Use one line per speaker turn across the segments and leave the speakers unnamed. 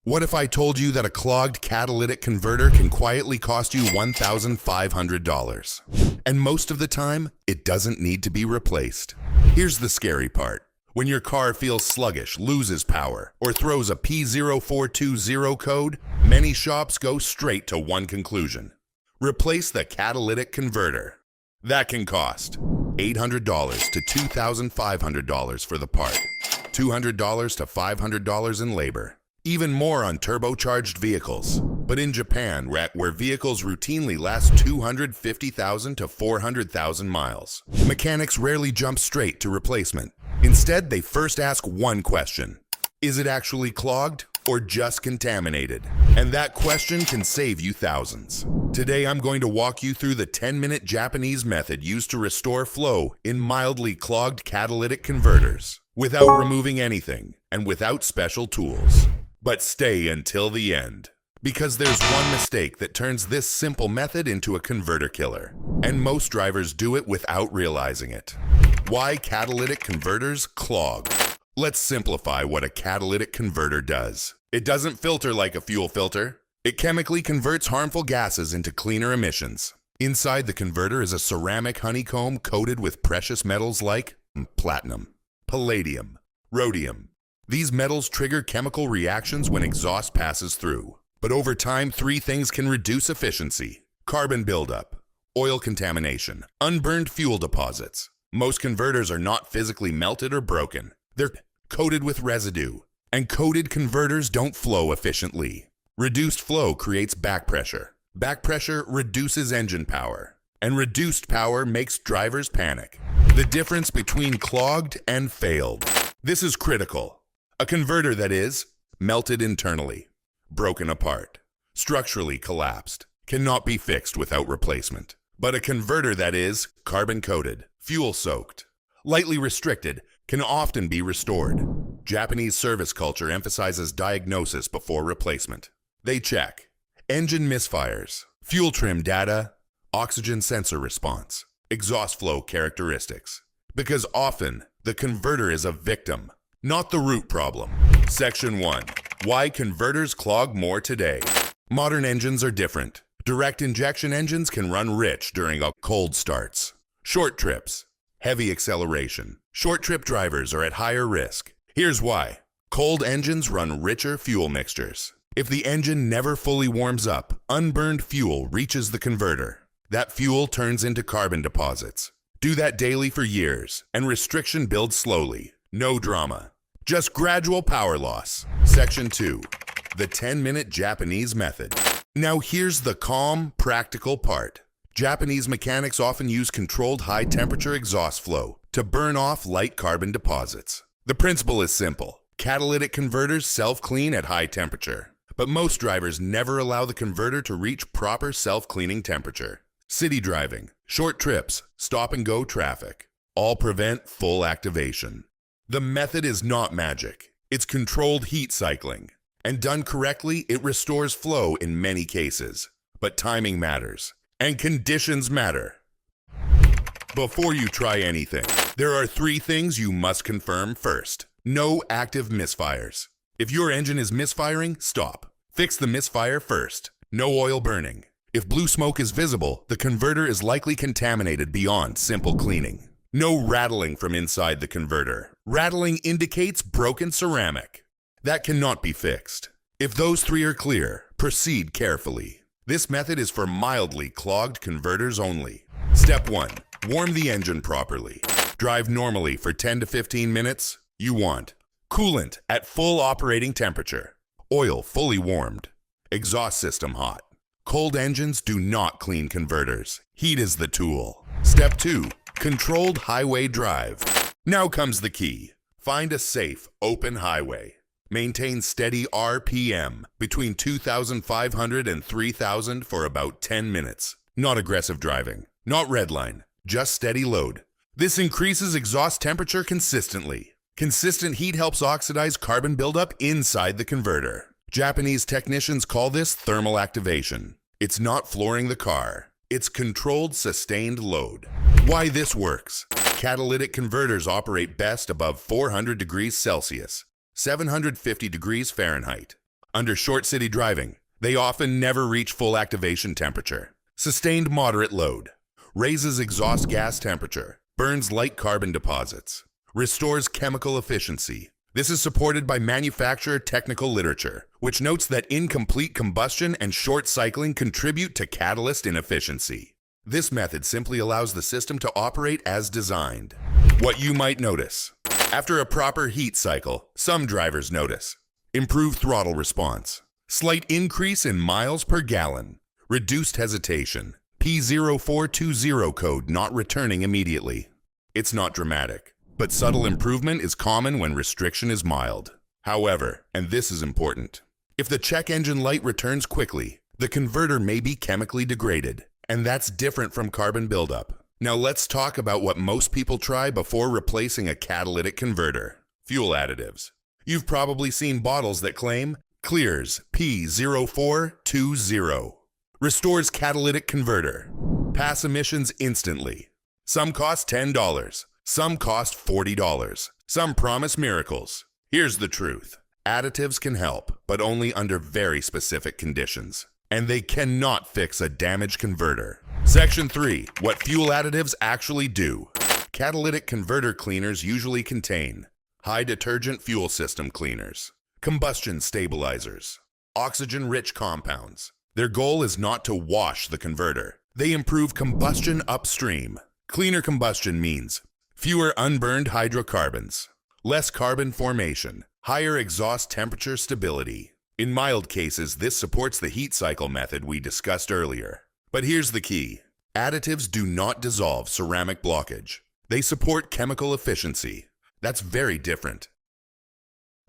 What if I told you that a clogged catalytic converter can quietly cost you $1,500? And most of the time, it doesn't need to be replaced. Here's the scary part. When your car feels sluggish, loses power, or throws a P0420 code, many shops go straight to one conclusion. Replace the catalytic converter. That can cost $800 to $2,500 for the part, $200 to $500 in labor. Even more on turbocharged vehicles. But in Japan, where vehicles routinely last 250,000 to 400,000 miles, mechanics rarely jump straight to replacement. Instead, they first ask one question. Is it actually clogged or just contaminated? And that question can save you thousands. Today, I'm going to walk you through the 10-minute Japanese method used to restore flow in mildly clogged catalytic converters, without removing anything and without special tools. But stay until the end, because there's one mistake that turns this simple method into a converter killer, and most drivers do it without realizing it. Why catalytic converters clog? Let's simplify what a catalytic converter does. It doesn't filter like a fuel filter. It chemically converts harmful gases into cleaner emissions. Inside the converter is a ceramic honeycomb coated with precious metals like platinum, palladium, rhodium. These metals trigger chemical reactions when exhaust passes through. But over time, three things can reduce efficiency: carbon buildup, oil contamination, unburned fuel deposits. Most converters are not physically melted or broken. They're coated with residue, and coated converters don't flow efficiently. Reduced flow creates back pressure. Back pressure reduces engine power, and reduced power makes drivers panic. The difference between clogged and failed. This is critical. A converter that is melted internally, broken apart, structurally collapsed, cannot be fixed without replacement. But a converter that is carbon-coated, fuel-soaked, lightly restricted, can often be restored. Japanese service culture emphasizes diagnosis before replacement. They check engine misfires, fuel trim data, oxygen sensor response, exhaust flow characteristics. Because often, the converter is a victim, not the root problem. Section 1. Why converters clog more today. Modern engines are different. Direct injection engines can run rich during cold starts. Short trips, heavy acceleration. Short trip drivers are at higher risk. Here's why. Cold engines run richer fuel mixtures. If the engine never fully warms up, unburned fuel reaches the converter. That fuel turns into carbon deposits. Do that daily for years, and restriction builds slowly. No drama. Just gradual power loss. Section 2. The 10-minute Japanese method. Now here's the calm, practical part. Japanese mechanics often use controlled high-temperature exhaust flow to burn off light carbon deposits. The principle is simple. Catalytic converters self-clean at high temperature, but most drivers never allow the converter to reach proper self-cleaning temperature. City driving, short trips, stop-and-go traffic, all prevent full activation. The method is not magic. It's controlled heat cycling. And done correctly, it restores flow in many cases. But timing matters. And conditions matter. Before you try anything, there are three things you must confirm first. No active misfires. If your engine is misfiring, stop. Fix the misfire first. No oil burning. If blue smoke is visible, the converter is likely contaminated beyond simple cleaning. No rattling from inside the converter. Rattling indicates broken ceramic. That cannot be fixed. If those three are clear, proceed carefully. This method is for mildly clogged converters only. Step 1. Warm the engine properly. Drive normally for 10 to 15 minutes. You want coolant at full operating temperature. Oil fully warmed. Exhaust system hot. Cold engines do not clean converters. Heat is the tool. Step 2. Controlled highway drive. Now comes the key. Find a safe, open highway. Maintain steady RPM between 2,500 and 3,000 for about 10 minutes. Not aggressive driving, not redline, just steady load. This increases exhaust temperature consistently. Consistent heat helps oxidize carbon buildup inside the converter. Japanese technicians call this thermal activation. It's not flooring the car. It's controlled, sustained load. Why this works. Catalytic converters operate best above 400 degrees Celsius, 750 degrees Fahrenheit. Under short city driving, they often never reach full activation temperature. Sustained moderate load. Raises exhaust gas temperature. Burns light carbon deposits. Restores chemical efficiency. This is supported by manufacturer technical literature, which notes that incomplete combustion and short cycling contribute to catalyst inefficiency. This method simply allows the system to operate as designed. What you might notice. After a proper heat cycle, some drivers notice improved throttle response, slight increase in miles per gallon, reduced hesitation, P0420 code not returning immediately. It's not dramatic, but subtle improvement is common when restriction is mild. However, and this is important, if the check engine light returns quickly, the converter may be chemically degraded, and that's different from carbon buildup. Now let's talk about what most people try before replacing a catalytic converter: fuel additives. You've probably seen bottles that claim clears P0420, restores catalytic converter, pass emissions instantly. Some cost $10, some cost $40, some promise miracles. Here's the truth. Additives can help, but only under very specific conditions. And they cannot fix a damaged converter. Section 3. What fuel additives actually do. Catalytic converter cleaners usually contain high detergent fuel system cleaners, combustion stabilizers, oxygen-rich compounds. Their goal is not to wash the converter. They improve combustion upstream. Cleaner combustion means fewer unburned hydrocarbons, less carbon formation, higher exhaust temperature stability. In mild cases, this supports the heat cycle method we discussed earlier. But here's the key. Additives do not dissolve ceramic blockage. They support chemical efficiency. That's very different.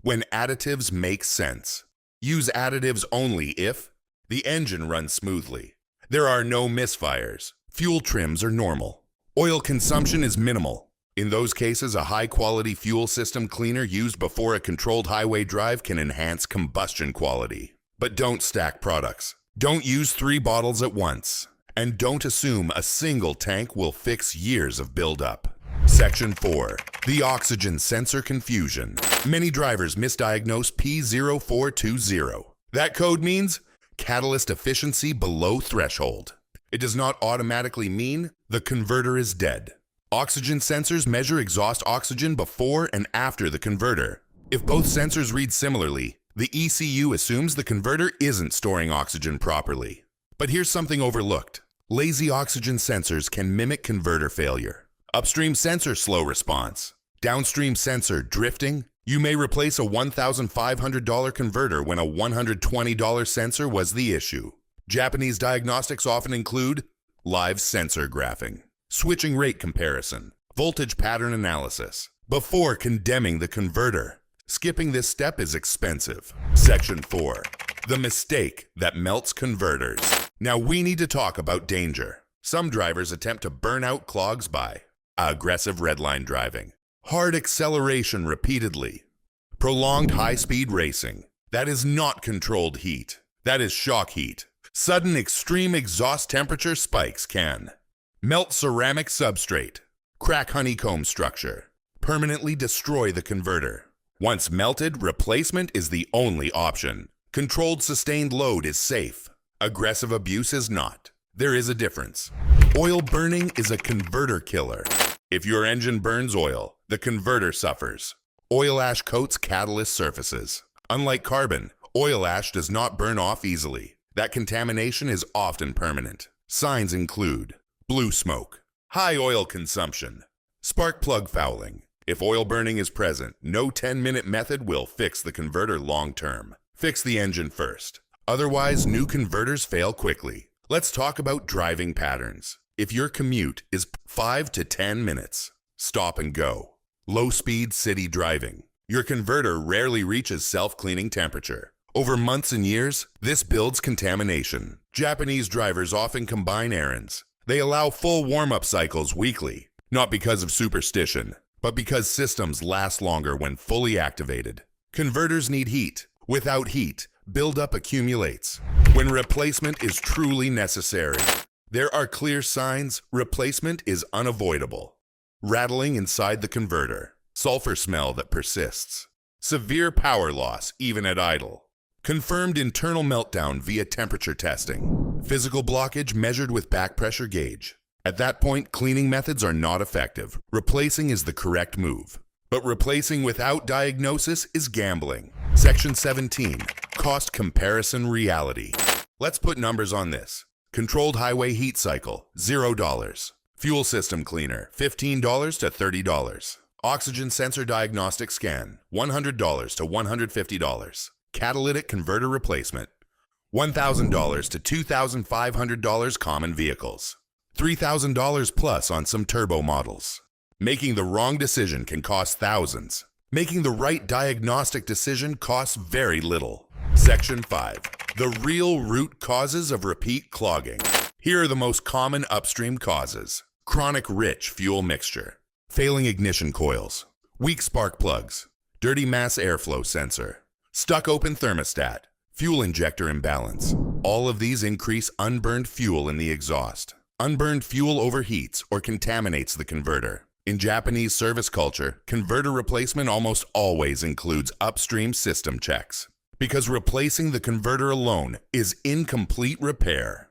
When additives make sense, use additives only if the engine runs smoothly. There are no misfires. Fuel trims are normal. Oil consumption is minimal. In those cases, a high-quality fuel system cleaner used before a controlled highway drive can enhance combustion quality. But don't stack products. Don't use 3 bottles at once. And don't assume a single tank will fix years of buildup. Section 4. The oxygen sensor confusion. Many drivers misdiagnose P0420. That code means catalyst efficiency below threshold. It does not automatically mean the converter is dead. Oxygen sensors measure exhaust oxygen before and after the converter. If both sensors read similarly, the ECU assumes the converter isn't storing oxygen properly. But here's something overlooked. Lazy oxygen sensors can mimic converter failure. Upstream sensor slow response. Downstream sensor drifting. You may replace a $1,500 converter when a $120 sensor was the issue. Japanese diagnostics often include live sensor graphing, switching rate comparison, voltage pattern analysis, before condemning the converter. Skipping this step is expensive. Section 4. The mistake that melts converters. Now we need to talk about danger. Some drivers attempt to burn out clogs by aggressive redline driving, hard acceleration repeatedly, prolonged high-speed racing. That is not controlled heat. That is shock heat. Sudden extreme exhaust temperature spikes can melt ceramic substrate, crack honeycomb structure, permanently destroy the converter. Once melted, replacement is the only option. Controlled sustained load is safe. Aggressive abuse is not. There is a difference. Oil burning is a converter killer. If your engine burns oil, the converter suffers. Oil ash coats catalyst surfaces. Unlike carbon, oil ash does not burn off easily. That contamination is often permanent. Signs include blue smoke, high oil consumption, spark plug fouling. If oil burning is present, no 10-minute method will fix the converter long term. Fix the engine first. Otherwise, new converters fail quickly. Let's talk about driving patterns. If your commute is 5 to 10 minutes, stop and go. Low-speed city driving. Your converter rarely reaches self-cleaning temperature. Over months and years, this builds contamination. Japanese drivers often combine errands. They allow full warm-up cycles weekly, not because of superstition, but because systems last longer when fully activated. Converters need heat. Without heat, buildup accumulates. When replacement is truly necessary, there are clear signs replacement is unavoidable. Rattling inside the converter, sulfur smell that persists, severe power loss even at idle, Confirmed internal meltdown via temperature testing. Physical blockage measured with back pressure gauge. At that point, cleaning methods are not effective. Replacing is the correct move. But replacing without diagnosis is gambling. Section 17, Cost Comparison Reality. Let's put numbers on this. Controlled highway heat cycle, $0. Fuel system cleaner, $15 to $30. Oxygen sensor diagnostic scan, $100 to $150. Catalytic converter replacement, $1,000 to $2,500 common vehicles. $3,000 plus on some turbo models. Making the wrong decision can cost thousands. Making the right diagnostic decision costs very little. Section 5. The real root causes of repeat clogging. Here are the most common upstream causes. Chronic rich fuel mixture. Failing ignition coils. Weak spark plugs. Dirty mass airflow sensor. Stuck open thermostat. Fuel injector imbalance. All of these increase unburned fuel in the exhaust. Unburned fuel overheats or contaminates the converter. In Japanese service culture, converter replacement almost always includes upstream system checks, because replacing the converter alone is incomplete repair.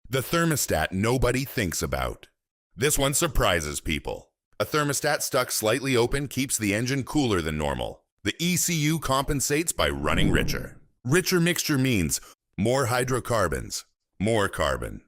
The thermostat nobody thinks about. This one surprises people. A thermostat stuck slightly open keeps the engine cooler than normal. The ECU compensates by running richer. Richer mixture means more hydrocarbons, more carbon,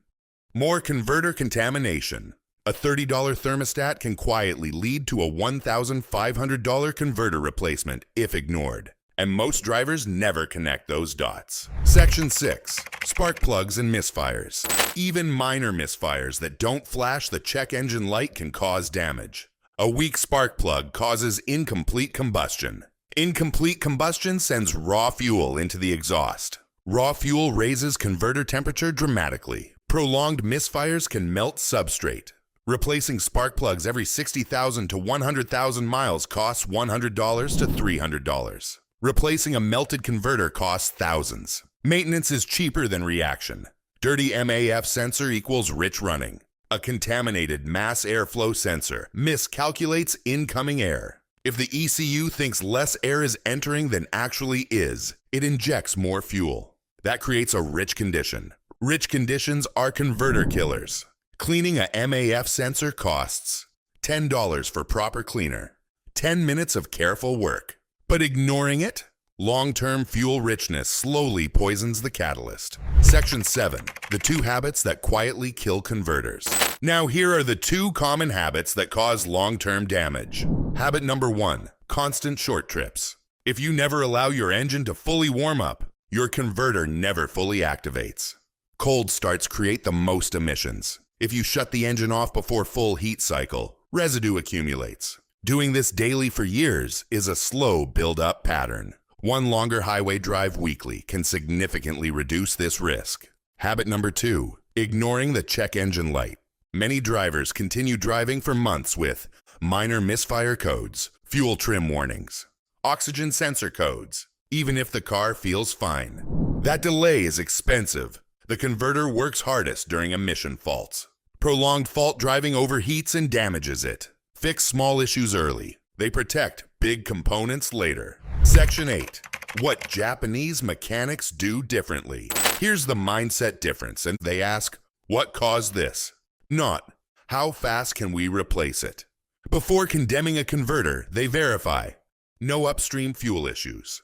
more converter contamination. A $30 thermostat can quietly lead to a $1,500 converter replacement if ignored, and most drivers never connect those dots. Section 6. Spark plugs and misfires. Even minor misfires that don't flash the check engine light can cause damage. A weak spark plug causes incomplete combustion. Incomplete combustion sends raw fuel into the exhaust. Raw fuel raises converter temperature dramatically. Prolonged misfires can melt substrate. Replacing spark plugs every 60,000 to 100,000 miles costs $100 to $300. Replacing a melted converter costs thousands. Maintenance is cheaper than reaction. Dirty MAF sensor equals rich running. A contaminated mass airflow sensor miscalculates incoming air. If the ECU thinks less air is entering than actually is, it injects more fuel. That creates a rich condition. Rich conditions are converter killers. Cleaning a MAF sensor costs $10 for proper cleaner, 10 minutes of careful work. But ignoring it, long-term fuel richness slowly poisons the catalyst. Section 7. The 2 habits that quietly kill converters. Now here are the 2 common habits that cause long-term damage. Habit number 1. Constant short trips. If you never allow your engine to fully warm up, your converter never fully activates. Cold starts create the most emissions. If you shut the engine off before full heat cycle, residue accumulates. Doing this daily for years is a slow build-up pattern. One longer highway drive weekly can significantly reduce this risk. Habit number 2, ignoring the check engine light. Many drivers continue driving for months with minor misfire codes, fuel trim warnings, oxygen sensor codes, even if the car feels fine. That delay is expensive. The converter works hardest during emission faults. Prolonged fault driving overheats and damages it. Fix small issues early. They protect big components later. Section 8. What Japanese mechanics do differently. Here's the mindset difference, and they ask, what caused this? Not, how fast can we replace it? Before condemning a converter, they verify, no upstream fuel issues.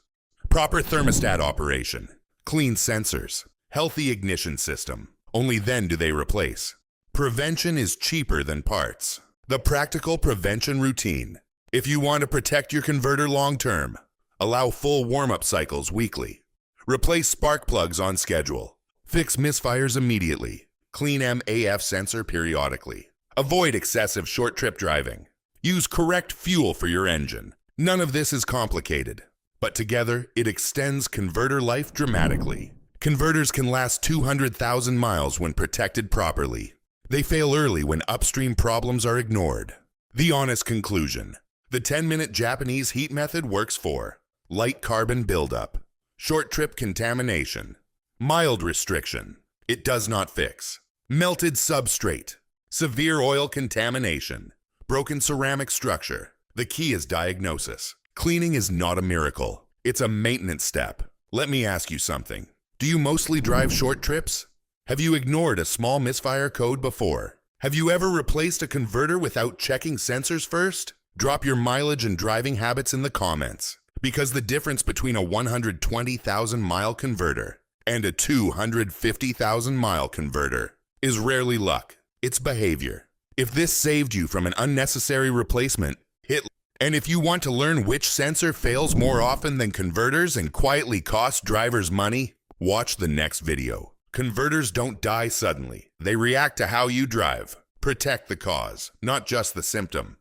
Proper thermostat operation. Clean sensors. Healthy ignition system. Only then do they replace. Prevention is cheaper than parts. The practical prevention routine. If you want to protect your converter long-term, allow full warm-up cycles weekly. Replace spark plugs on schedule. Fix misfires immediately. Clean MAF sensor periodically. Avoid excessive short-trip driving. Use correct fuel for your engine. None of this is complicated, but together it extends converter life dramatically. Converters can last 200,000 miles when protected properly. They fail early when upstream problems are ignored. The honest conclusion. The 10-minute Japanese heat method works for light carbon buildup, short trip contamination, mild restriction. It does not fix. Melted substrate, severe oil contamination, broken ceramic structure. The key is diagnosis. Cleaning is not a miracle. It's a maintenance step. Let me ask you something. Do you mostly drive short trips? Have you ignored a small misfire code before? Have you ever replaced a converter without checking sensors first? Drop your mileage and driving habits in the comments, because the difference between a 120,000-mile converter and a 250,000-mile converter is rarely luck, it's behavior. If this saved you from an unnecessary replacement, hit. And if you want to learn which sensor fails more often than converters and quietly costs drivers money, watch the next video. Converters don't die suddenly. They react to how you drive. Protect the cause, not just the symptom.